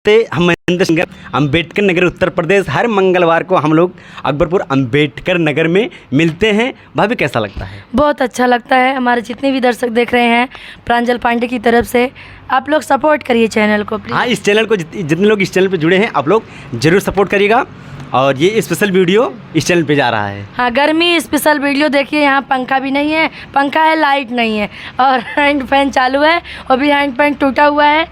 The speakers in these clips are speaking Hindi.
हम महेंद्र सिंह अम्बेडकर नगर उत्तर प्रदेश। हर मंगलवार को हम लोग अकबरपुर अम्बेडकर नगर में मिलते हैं। भाभी कैसा लगता है? बहुत अच्छा लगता है। हमारे जितने भी दर्शक देख रहे हैं प्रांजल पांडे की तरफ से आप लोग सपोर्ट करिए चैनल को प्लीज़। हाँ, इस चैनल को जितने लोग इस चैनल पे जुड़े हैं आप लोग ज़रूर सपोर्ट करिएगा। और ये स्पेशल वीडियो इस चैनल पे जा रहा है। हाँ, गर्मी स्पेशल वीडियो देखिए। यहाँ पंखा भी नहीं है, पंखा है लाइट नहीं है और हैंड फैन चालू है और भी हैंड फैन टूटा हुआ है।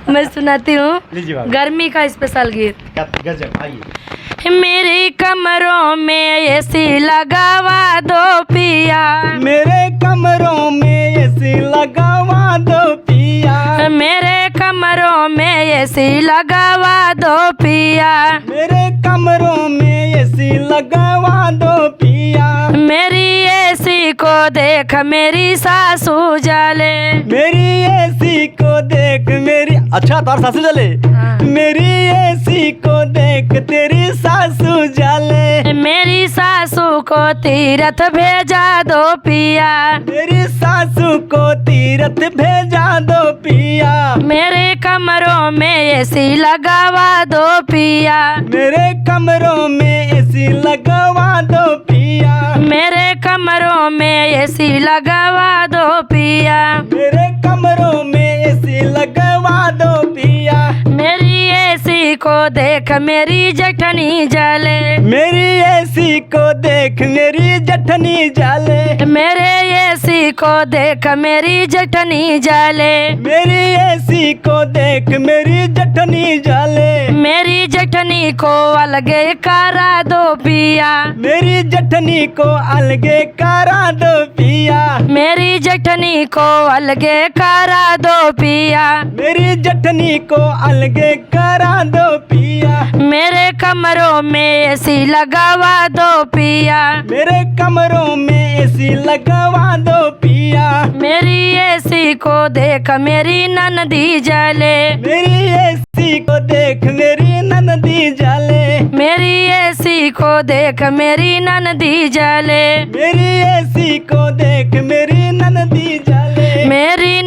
मैं सुनाती हूँ गर्मी का स्पेशल गीत। गजब, आइए। मेरी कमरों में एसी लगावा दो पिया, मेरे कमरों में एसी लगावा दो पिया, मेरे कमरों में एसी लगावा दो पिया, मेरे कमरों में एसी लगावा दो पिया, मेरी एसी को देख मेरी सासू जले, मेरी एसी को देख मेरी अच्छा तार सासू जले। हाँ। मेरी एसी को देख तेरी सासू जले, मेरी सासू को तीरथ भेजा दो पिया, मेरी सासू को तीरथ भेजा दो पिया, मेरे कमरों में एसी लगावा दो पिया, मेरे कमरों में एसी लगवा दो पिया, मेरे कमरों में एसी लगावा दो पिया, मेरे कमरों में एसी लगवा दो पिया, मेरी एसी को देख मेरी जठनी जले, मेरी एसी को देख मेरी जठनी जले, मेरे एसी को देख मेरी जठनी जले, मेरी एसी को देख मेरी जठनी जले, मेरी जठनी को अलगे करा दो पिया, मेरी जठनी को अलगे करा दो पिया, मेरी जठनी को अलगे करा दो पिया, मेरी जठनी को अलगे करा दो पिया, मेरे कमरों में एसी लगावा दो पिया, मेरे कमरों में एसी लगवा दो पिया, मेरी एसी को देख मेरी ननदी जले, मेरी एसी को देख मेरी ननदी जले, मेरी एसी को देख मेरी ननदी जले, मेरी एसी को देख मेरी ननदी जले, मेरी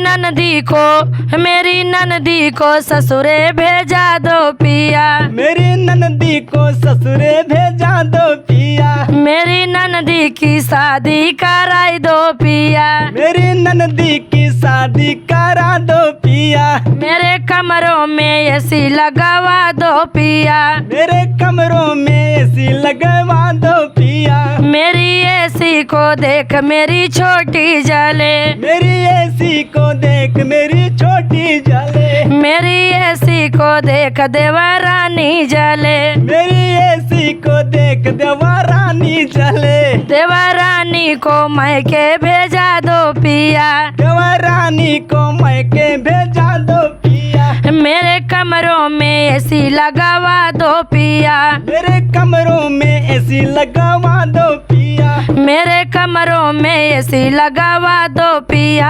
ननदी को ससुरे भेजा दो पिया, मेरी ननदी को ससुरे भेजा दो पिया, मेरी ननदी की शादी कराई दो पिया, मेरी ननदी की शादी करा दो पिया, मेरे कमरों में एसी लगावा दो पिया, मेरे कमरों में एसी लगवा दो पिया, मेरी एसी को देख मेरी छोटी जले, मेरी एसी को देख मेरी छोटी जले, मेरी एसी को देख देवरानी जले, मेरी एसी को देख देवरानी जले, देवरानी को मैके भेजा दो पिया, देवरानी को मैके भेजा दो पिया, मेरे कमरों में एसी लगावा दो पिया, मेरे कमरों में एसी लगवा दो पिया, मेरे कमरों में एसी लगावा दो पिया।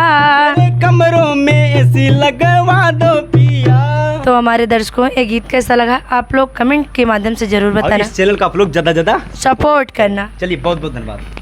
मेरे कमरों में एसी लगवा दो पिया। तो हमारे दर्शकों ये गीत कैसा लगा आप लोग कमेंट के माध्यम से जरूर और बताना, इस चैनल का आप लोग ज़्यादा सपोर्ट करना। चलिए बहुत बहुत धन्यवाद।